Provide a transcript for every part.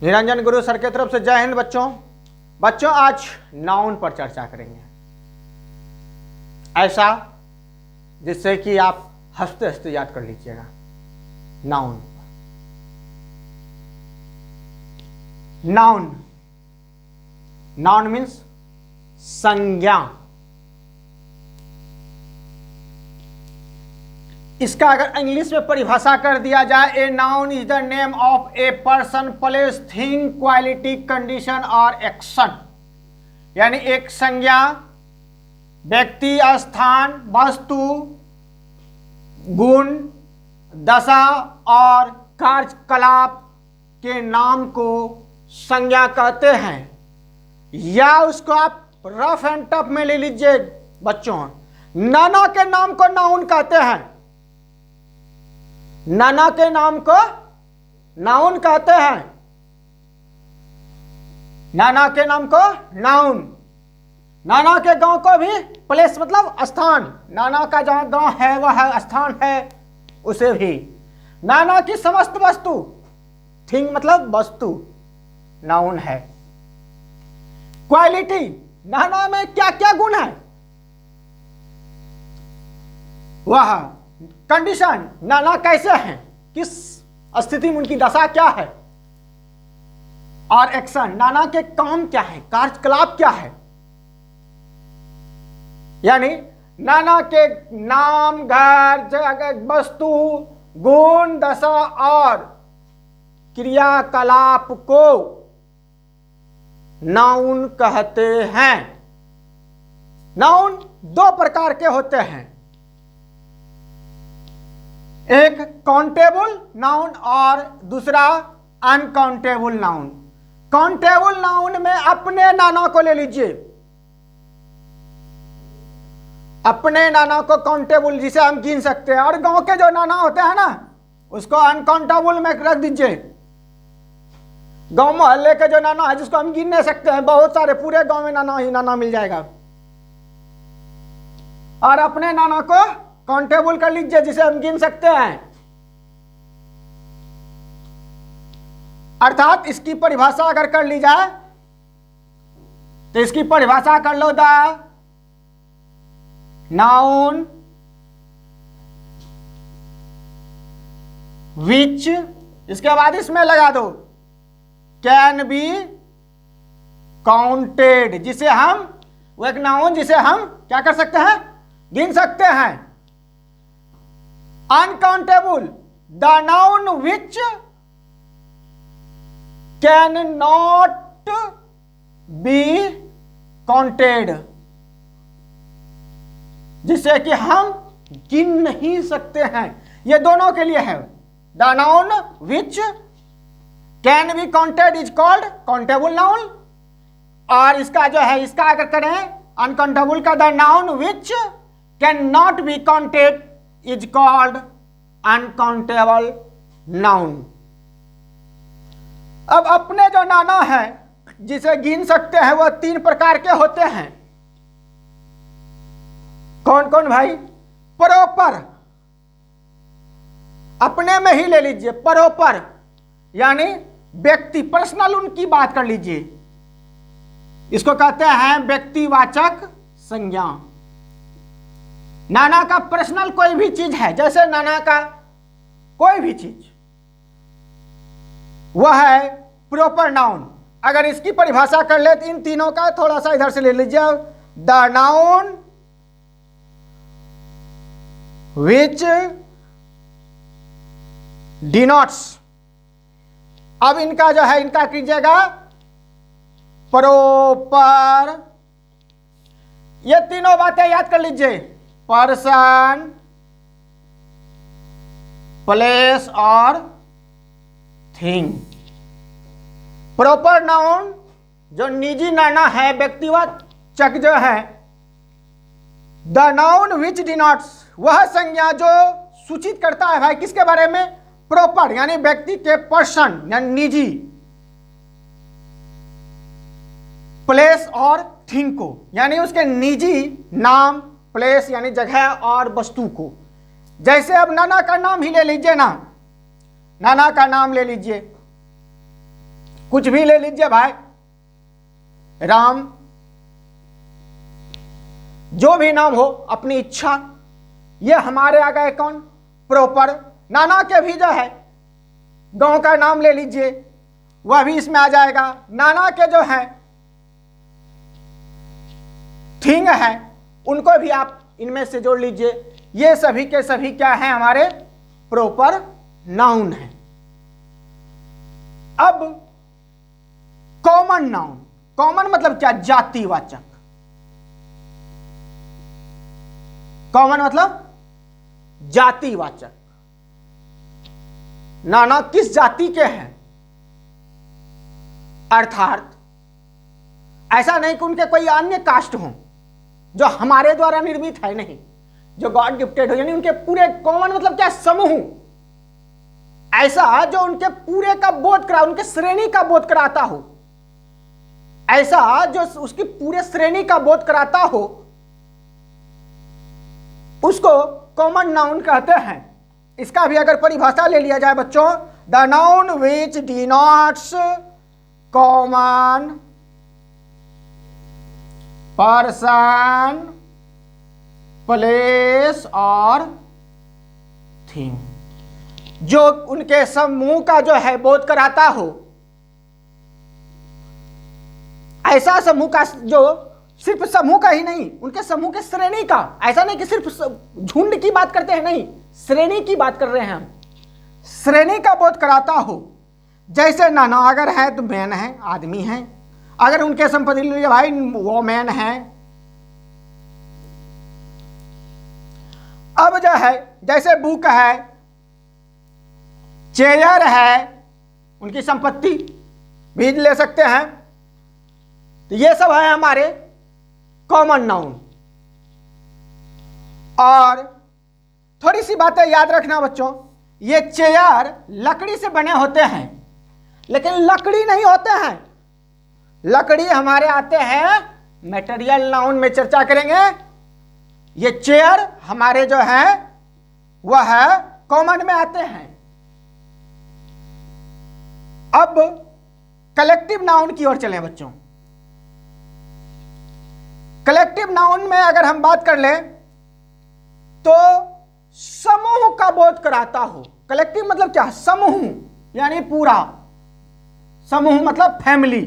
निरंजन गुरु sir की तरफ से जय हिंद बच्चों। आज नाउन पर चर्चा करेंगे, ऐसा जिससे कि आप हंसते हंसते याद कर लीजिएगा। नाउन नाउन मीन्स संज्ञा। इसका अगर इंग्लिश में परिभाषा कर दिया जाए, a noun is the name of a person, place, thing, quality, condition और एक्शन। यानी एक संज्ञा व्यक्ति, स्थान, वस्तु, गुण, दशा और कार्यकलाप के नाम को संज्ञा कहते हैं। या उसको आप रफ एंड टफ में ले लीजिए बच्चों, नाना के नाम को नाउन कहते हैं। नाना के नाम को नाउन कहते हैं। नाना के नाम को नाउन। नाना के गांव को भी प्लेस मतलब स्थान, नाना का जहां गांव है वह स्थान है, उसे भी। नाना की समस्त वस्तु, थिंग मतलब वस्तु, नाउन है। क्वालिटी, नाना में क्या क्या गुण है वह। कंडीशन, नाना कैसे हैं, किस स्थिति में उनकी दशा क्या है। और एक्शन, नाना के काम क्या है, कार्यकलाप क्या है। यानी नाना के नाम, घर, जगह, वस्तु, गुण, दशा और क्रियाकलाप को नाउन कहते हैं। नाउन दो प्रकार के होते हैं, एक काउंटेबल नाउन और दूसरा अनकाउंटेबल नाउन। काउंटेबल नाउन में अपने नाना को ले लीजिए, अपने नाना को काउंटेबल जिसे हम गिन सकते हैं। और गांव के जो नाना होते हैं ना, उसको अनकाउंटेबल में रख दीजिए। गांव मोहल्ले के जो नाना है जिसको हम गिन नहीं सकते हैं, बहुत सारे, पूरे गांव में नाना ही नाना मिल जाएगा। और अपने नाना को काउंटेबल कर लीजिए जिसे हम गिन सकते हैं। अर्थात इसकी परिभाषा अगर कर ली जाए तो इसकी परिभाषा कर लो, द नाउन विच, इसके बाद इसमें लगा दो कैन बी काउंटेड, जिसे हम, वो एक नाउन जिसे हम क्या कर सकते हैं, गिन सकते हैं। Uncountable, the noun which can not be counted, जिसे कि हम गिन नहीं सकते हैं। ये दोनों के लिए है। The noun which can be counted is called countable noun, और इसका जो है, इसका अगर करें अनकाउंटेबल का, the noun which can not be counted is called uncountable noun. अब अपने जो नाना है जिसे गिन सकते हैं वह तीन प्रकार के होते हैं। कौन कौन भाई? प्रॉपर, अपने में ही ले लीजिए। प्रॉपर यानी व्यक्ति, पर्सनल, उनकी बात कर लीजिए, इसको कहते हैं व्यक्तिवाचक संज्ञा। नाना का पर्सनल कोई भी चीज है, जैसे नाना का कोई भी चीज, वह है प्रॉपर नाउन। अगर इसकी परिभाषा कर ले तो इन तीनों का थोड़ा सा इधर से ले लीजिए। द नाउन विच डिनोट्स, अब इनका जो है, इनका कीजिएगा प्रॉपर। ये तीनों बातें याद कर लीजिए, पर्सन, प्लेस और थिंग। प्रॉपर नाउन जो निजी नाना है, व्यक्तिवाचक जो है। द नाउन विच डिनोट्स, वह संज्ञा जो सूचित करता है भाई किसके बारे में, प्रॉपर यानी व्यक्ति के, पर्सन यानी निजी, प्लेस और थिंग को यानी उसके निजी नाम, प्लेस यानी जगह और वस्तु को। जैसे अब नाना का नाम ही ले लीजिए ना, नाना का नाम ले लीजिए, कुछ भी ले लीजिए भाई, राम, जो भी नाम हो अपनी इच्छा, ये हमारे आ गए कौन, प्रॉपर। नाना के भी जो है गांव का नाम ले लीजिए, वह भी इसमें आ जाएगा। नाना के जो है थिंग है, उनको भी आप इनमें से जोड़ लीजिए। ये सभी के सभी क्या है, हमारे प्रॉपर नाउन है। अब कॉमन नाउन, कॉमन मतलब क्या, जातिवाचक। कॉमन मतलब जातिवाचक। नाना किस जाति के हैं, अर्थात ऐसा नहीं कि उनके कोई अन्य कास्ट हो जो हमारे द्वारा निर्मित है, नहीं, जो गॉड गिफ्टेड हो, यानी उनके पूरे, कॉमन मतलब क्या, समूह, ऐसा जो उनके पूरे का बोध करा, उनके श्रेणी का बोध कराता हो, ऐसा जो उसकी पूरे श्रेणी का बोध कराता हो, उसको कॉमन नाउन कहते हैं। इसका भी अगर परिभाषा ले लिया जाए बच्चों, the noun which denotes common person, place और थिंग, जो उनके समूह का जो है बोध कराता हो, ऐसा समूह का जो सिर्फ समूह का ही नहीं, उनके समूह के श्रेणी का, ऐसा नहीं कि सिर्फ झुंड की बात करते हैं, नहीं, श्रेणी की बात कर रहे हैं हम, श्रेणी का बोध कराता हो। जैसे नाना अगर है तो मैन है, आदमी है, अगर उनके संपत्ति लिए भाई वो मैन है। अब जो है जैसे बुक है, चेयर है, उनकी संपत्ति भी ले सकते हैं। तो ये सब है हमारे कॉमन नाउन। और थोड़ी सी बातें याद रखना बच्चों, ये चेयर लकड़ी से बने होते हैं, लेकिन लकड़ी नहीं होते हैं, लकड़ी हमारे आते हैं मटेरियल नाउन में चर्चा करेंगे। ये चेयर हमारे जो है वह है कॉमन में आते हैं। अब कलेक्टिव नाउन की ओर चलें बच्चों। कलेक्टिव नाउन में अगर हम बात कर लें तो समूह का बोध कराता हो। कलेक्टिव मतलब क्या, समूह, यानी पूरा समूह मतलब फैमिली।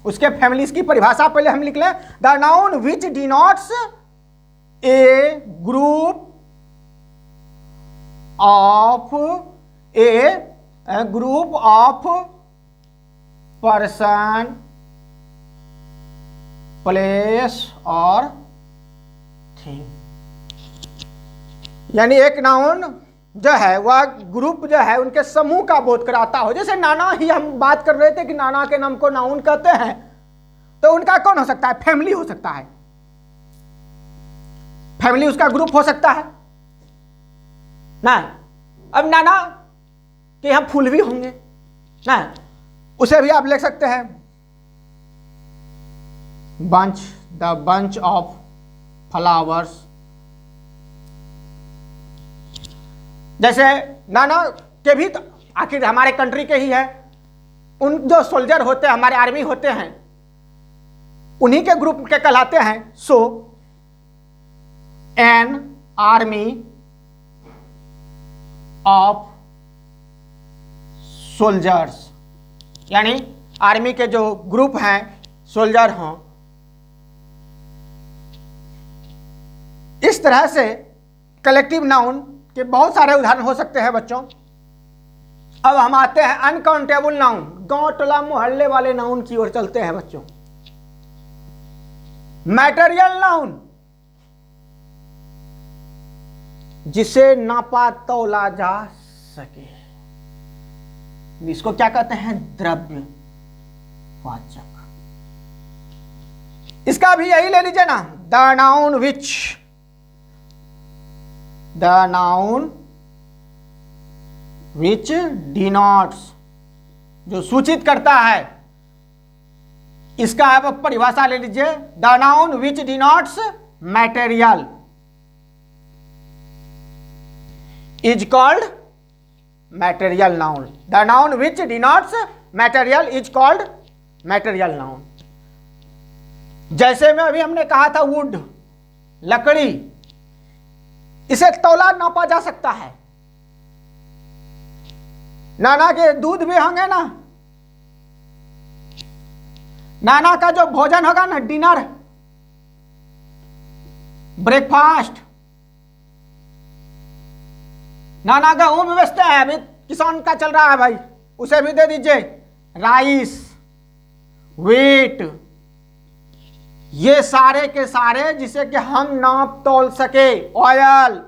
उसके फैमिलीज की परिभाषा पहले हम लिख लें, the noun which denotes A group of person, place और थिंग। यानी एक नाउन जो है वह ग्रुप जो है उनके समूह का बोध कराता हो। जैसे नाना ही हम बात कर रहे थे कि नाना के नाम को नाउन कहते हैं, तो उनका कौन हो सकता है, फैमिली हो सकता है, फैमिली उसका ग्रुप हो सकता है ना। अब नाना के यहां फूल भी होंगे ना, उसे भी आप लिख सकते हैं bunch, the bunch of flowers. जैसे नाना के भी तो आखिर हमारे कंट्री के ही है, उन जो सोल्जर होते हैं, हमारे आर्मी होते हैं, उन्हीं के ग्रुप के कहलाते हैं। सो एन आर्मी ऑफ सोल्जर्स, यानी आर्मी के जो ग्रुप हैं, सोल्जर हों। इस तरह से कलेक्टिव नाउन के बहुत सारे उदाहरण हो सकते हैं बच्चों। अब हम आते हैं अनकाउंटेबल नाउन, गांव टोला मोहल्ले वाले नाउन की ओर चलते हैं बच्चों। मैटेरियल नाउन, जिसे नापा तौला जा सके, इसको क्या कहते हैं, द्रव्य वाचक। इसका भी यही ले लीजिए ना, the noun which, the noun which denotes, जो सूचित करता है, इसका आप परिभाषा ले लीजिए, the noun which denotes material is called material noun. The noun which denotes material is called material noun. जैसे में अभी हमने कहा था वुड, लकड़ी, इसे तौला नापा जा सकता है। नाना के दूध भी होंगे ना, नाना का जो भोजन होगा ना, डिनर, ब्रेकफास्ट, नाना गेहूं भी बेचते हैं, अभी किसान का चल रहा है भाई, उसे भी दे दीजिए। राइस, व्हीट, ये सारे के सारे जिसे कि हम नाप तोल सके, ऑयल,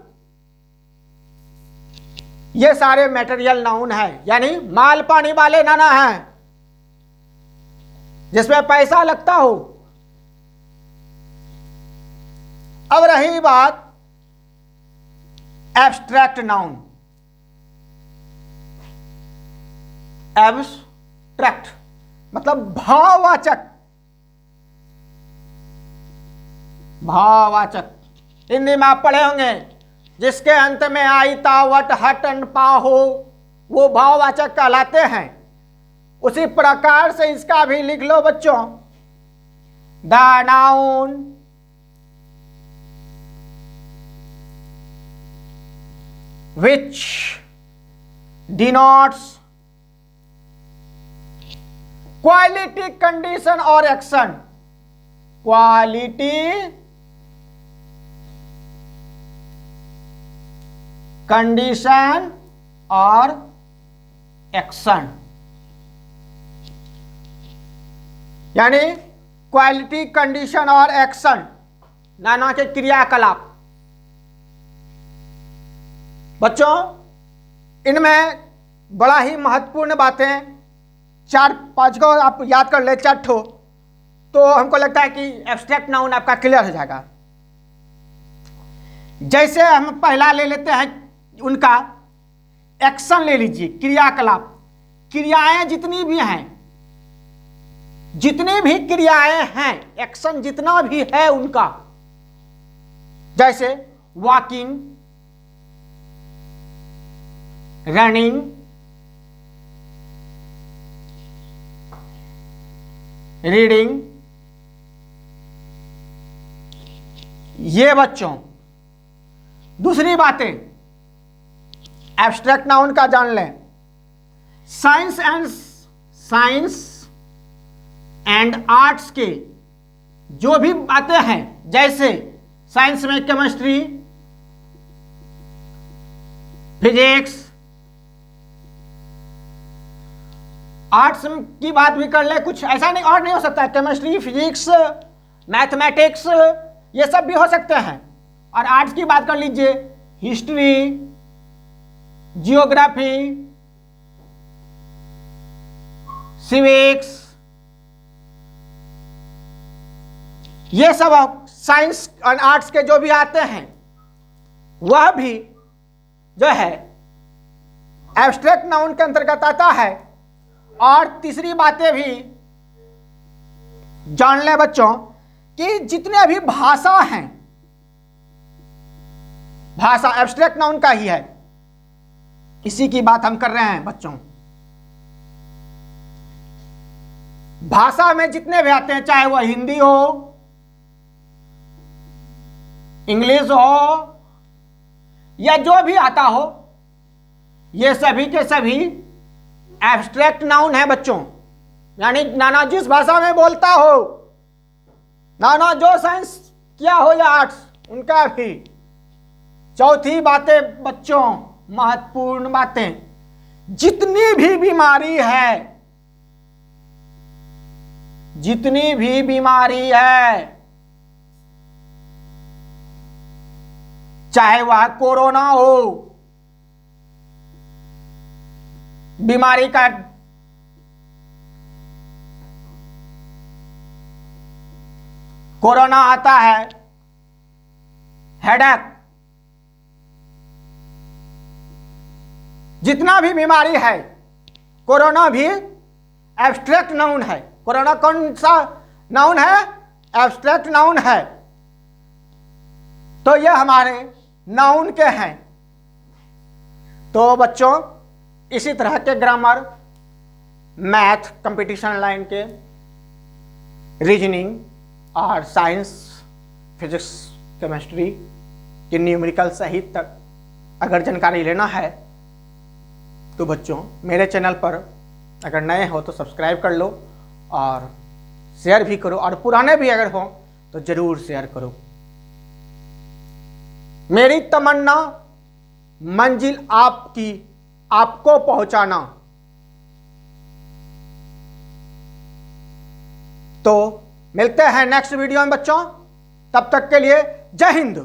ये सारे मटेरियल नाउन है, यानी माल पानी वाले नाना हैं, जिसमें पैसा लगता हो। अब रही बात एब्स्ट्रैक्ट नाउन। एब्स्ट्रैक्ट मतलब भाववाचक, भाववाचक। हिंदी में आप पढ़े होंगे, जिसके अंत में आई ता वट हट अन पा हो, वो भाववाचक कहलाते हैं। उसी प्रकार से इसका भी लिख लो बच्चों, the noun which denotes quality, condition or action, quality, condition or action, यानी क्वालिटी, कंडीशन और एक्शन, नाना के क्रियाकलाप। बच्चों इनमें बड़ा ही महत्वपूर्ण बातें 4-5 को आप याद कर ले, 4 ठो, तो हमको लगता है कि एब्स्ट्रैक्ट नाउन आपका क्लियर हो जाएगा। जैसे हम पहला ले लेते हैं उनका एक्शन, ले लीजिए, क्रियाकलाप। क्रियाएं जितनी भी हैं, जितनी भी क्रियाएं हैं, एक्शन जितना भी है उनका, जैसे वॉकिंग, रनिंग, रीडिंग, ये बच्चों। दूसरी बातें एब्स्ट्रैक्ट नाउन का जान लें। साइंस एंड आर्ट्स के जो भी बातें हैं, जैसे साइंस में केमिस्ट्री, फिजिक्स, आर्ट्स की बात भी कर ले, कुछ ऐसा नहीं और नहीं हो सकता है, केमिस्ट्री, फिजिक्स, मैथमेटिक्स, ये सब भी हो सकते हैं। और आर्ट्स की बात कर लीजिए, हिस्ट्री, जियोग्राफी, सिविक्स, ये सब साइंस और आर्ट्स के जो भी आते हैं, वह भी जो है एब्स्ट्रैक्ट नाउन के अंतर्गत आता है। और तीसरी बातें भी जान ले बच्चों कि जितने भी भाषा हैं, भाषा एब्स्ट्रैक्ट नाउन का ही है, इसी की बात हम कर रहे हैं बच्चों। भाषा में जितने भी आते हैं, चाहे वह हिंदी हो, इंग्लिश हो, या जो भी आता हो, ये सभी के सभी एब्स्ट्रैक्ट नाउन है बच्चों। यानी नाना जिस भाषा में बोलता हो, नाना जो साइंस किया हो या आर्ट्स, उनका भी। चौथी बातें बच्चों, महत्वपूर्ण बातें, जितनी भी बीमारी है, जितनी भी बीमारी है, चाहे वह कोरोना हो, बीमारी का कोरोना आता है, हेडेक, जितना भी बीमारी है, कोरोना भी एब्स्ट्रैक्ट नाउन है। कोरोना कौन सा नाउन है? एब्स्ट्रैक्ट नाउन है। तो ये हमारे नाउन के हैं। तो बच्चों इसी तरह के ग्रामर मैथ कंपटीशन लाइन के, रीजनिंग और साइंस, फिजिक्स, केमिस्ट्री के न्यूमेरिकल सहित तक अगर जानकारी लेना है तो बच्चों मेरे चैनल पर अगर नए हो तो सब्सक्राइब कर लो और शेयर भी करो, और पुराने भी अगर हो तो जरूर शेयर करो। मेरी तमन्ना मंजिल आपकी, आपको पहुंचाना। तो मिलते हैं नेक्स्ट वीडियो में बच्चों, तब तक के लिए जय हिंद।